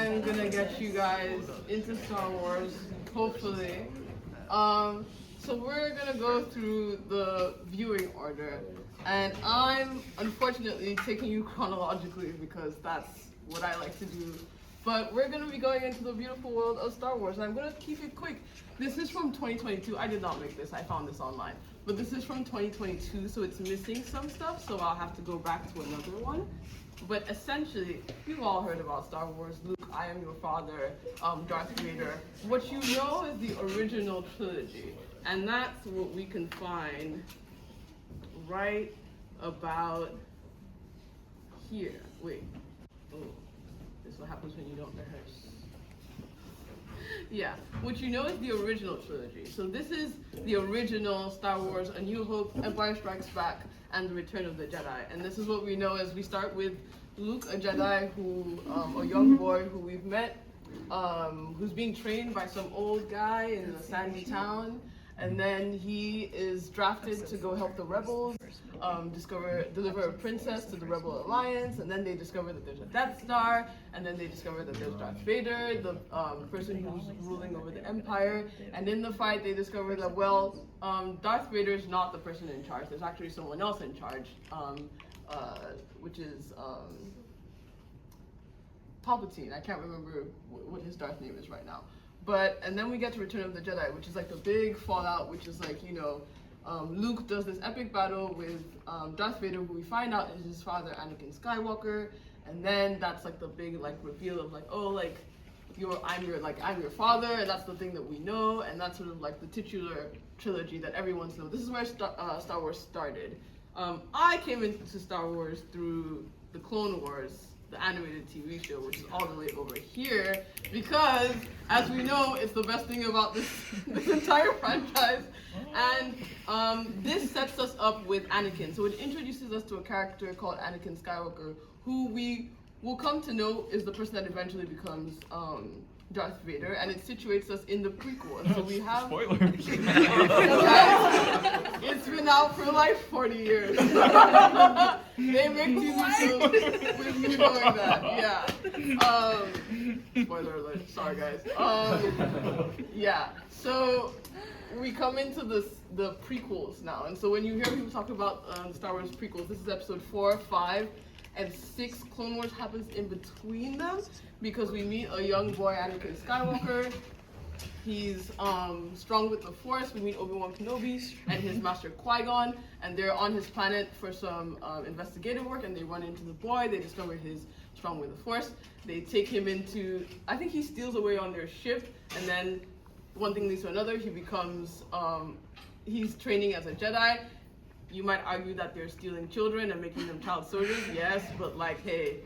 I'm gonna get you guys into Star Wars, hopefully. So we're gonna go through the viewing order, and I'm unfortunately taking you chronologically because that's what I like to do. But we're gonna be going into the beautiful world of Star Wars, and I'm gonna keep it quick. This is from 2022. I did not make this. I found this online. But this is from 2022, so it's missing some stuff, so I'll have to go back to another one. But essentially, you've all heard about Star Wars. Luke, I am your father, Darth Vader. What you know is the original trilogy, and that's what we can find right about here. Wait. Oh, this is what happens when you don't rehearse. Yeah, what you know is the original trilogy. So this is the original Star Wars, A New Hope, Empire Strikes Back, and The Return of the Jedi. And this is what we know as we start with Luke, a Jedi who, a young boy who we've met, who's being trained by some old guy in a sandy town. And then he is drafted to go help the rebels, deliver a princess to the Rebel Alliance, and then they discover that there's a Death Star, and then they discover that there's Darth Vader, the person who's ruling over the Empire, and in the fight they discover that, well, Darth Vader is not the person in charge, there's actually someone else in charge, which is Palpatine. I can't remember what his Darth name is right now. And then we get to Return of the Jedi, which is like the big fallout, which is like, you know, Luke does this epic battle with Darth Vader, who we find out is his father, Anakin Skywalker, and then that's like the big like reveal of like, oh, like I'm your father, and that's the thing that we know, and that's sort of like the titular trilogy that everyone's known. This is where Star Wars started. I came into Star Wars through the Clone Wars, the animated TV show, which is all the way over here, because, as we know, it's the best thing about this entire franchise. And this sets us up with Anakin. So it introduces us to a character called Anakin Skywalker, who we will come to know is the person that eventually becomes Darth Vader, and it situates us in the prequel. So we have... Spoiler! It's been out for like 40 years. They make TV shows with you knowing that, yeah. Spoiler alert, sorry guys. Yeah, so we come into the prequels now, and so when you hear people talk about Star Wars prequels, this is episode 4, 5, and 6. Clone Wars happens in between them because we meet a young boy, Anakin Skywalker. He's strong with the Force. We meet Obi-Wan Kenobi and his master Qui-Gon, and they're on his planet for some investigative work, and they run into the boy. They discover he's strong with the Force. They take him into, I think he steals away on their ship, and then one thing leads to another. He becomes, he's training as a Jedi. You might argue that they're stealing children and making them child soldiers, yes, but like, hey.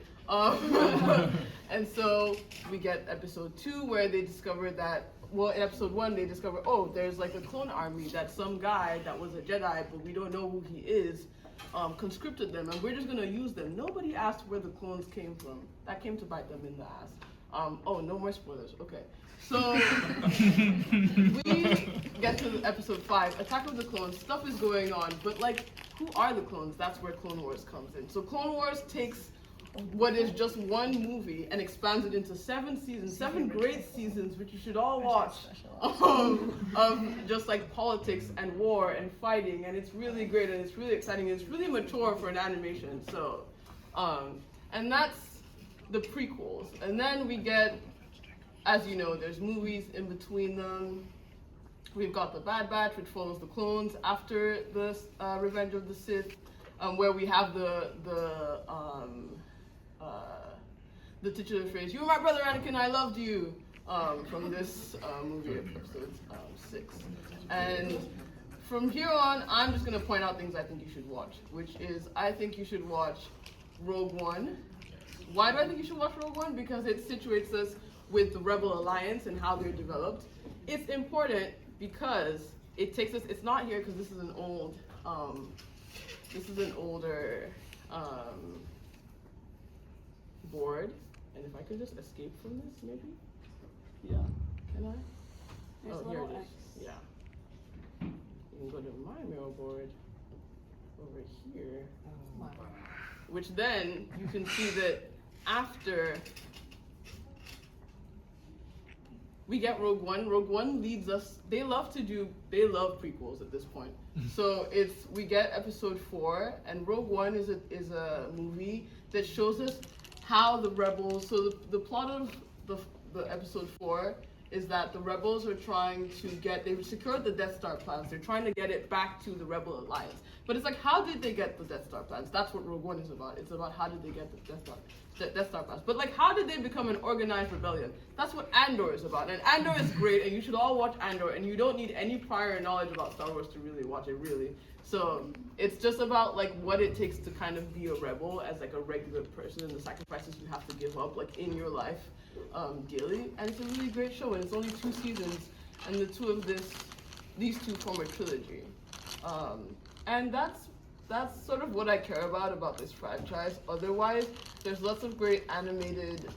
And so we get episode 2 where they discover that, well, in episode 1 they discover, oh, there's like a clone army that some guy that was a Jedi, but we don't know who he is, conscripted them, and we're just gonna use them. Nobody asked where the clones came from. That came to bite them in the ass. Oh, no more spoilers, okay. So, we get to episode 5, Attack of the Clones, stuff is going on, but like, who are the clones? That's where Clone Wars comes in. So Clone Wars takes what is just one movie and expands it into 7 seasons, 7 great seasons, which you should all watch, of just like politics and war and fighting, and it's really great, and it's really exciting, and it's really mature for an animation, so, and that's the prequels. And then we get, as you know, there's movies in between them. We've got The Bad Batch, which follows the clones after the Revenge of the Sith, where we have the titular phrase, "You were my brother, Anakin, I loved you," from this movie, episode 6. And from here on, I'm just going to point out things I think you should watch, which is, I think you should watch Rogue One. Why do I think you should watch Rogue One? Because it situates us with the Rebel Alliance and how they're developed. It's important because it takes us, it's not here because this is an old, this is an older board. And if I could just escape from this, maybe? Yeah, can I? There's oh, a here little it is, X. yeah. You can go to my mural board over here, which then you can see that after we get Rogue One. Rogue One leads us. They love prequels at this point. So we get Episode 4, and Rogue One is a movie that shows us how the rebels. So the plot of the Episode 4 is that the rebels are trying to they've secured the Death Star plans. They're trying to get it back to the Rebel Alliance. But it's like, how did they get the Death Star plans? That's what Rogue One is about. It's about how did they get the Death Star plans. But like, how did they become an organized rebellion? That's what Andor is about. And Andor is great, and you should all watch Andor, and you don't need any prior knowledge about Star Wars to really watch it, really. So it's just about like what it takes to kind of be a rebel as like a regular person, and the sacrifices you have to give up like in your life daily. And it's a really great show, and it's only 2 seasons, and these two form a trilogy. And that's sort of what I care about this franchise. Otherwise, there's lots of great animated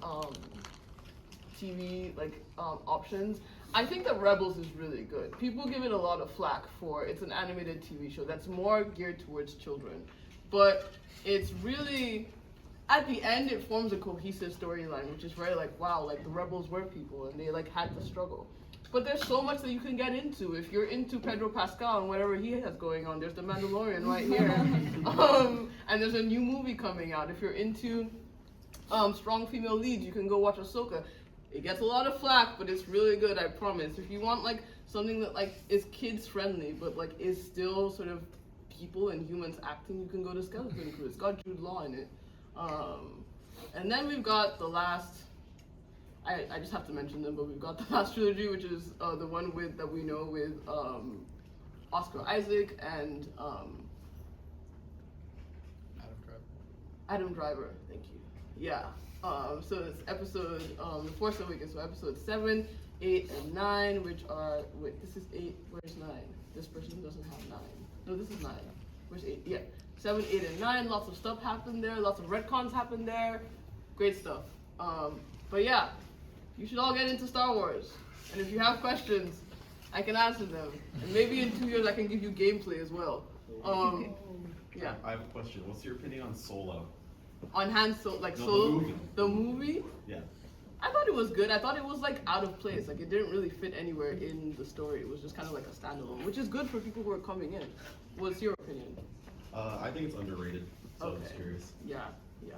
TV options. I think that Rebels is really good. People give it a lot of flack for it's an animated TV show that's more geared towards children, but it's really, at the end, it forms a cohesive storyline, which is very like, wow, like the rebels were people and they like had to struggle. But there's so much that you can get into. If you're into Pedro Pascal and whatever he has going on, there's The Mandalorian right here. And there's a new movie coming out. If you're into strong female leads, you can go watch Ahsoka. It gets a lot of flack, but it's really good, I promise. If you want like something that like is kids friendly, but like is still sort of people and humans acting, you can go to Skeleton Crew. It's got Jude Law in it. And then we've got the last, I just have to mention them, but we've got the last trilogy, which is the one that we know with Oscar Isaac and Adam Driver, thank you. Yeah. So it's episode The Force Awakens, so episode 7, 8, and 9, which are this is 8. Where's 9? This person doesn't have 9. No, this is 9. Where's 8? Yeah. 7, 8, and 9. Lots of stuff happened there. Lots of retcons happened there. Great stuff. But yeah, you should all get into Star Wars. And if you have questions, I can answer them. And maybe in 2 years I can give you gameplay as well. Yeah. I have a question. What's your opinion on Solo? On Han Solo, like No, Solo, the movie. the movie. Yeah. I thought it was good. I thought it was like out of place. Like it didn't really fit anywhere in the story. It was just kind of like a standalone, which is good for people who are coming in. What's your opinion? I think it's underrated. So I'm just curious. Yeah, yeah.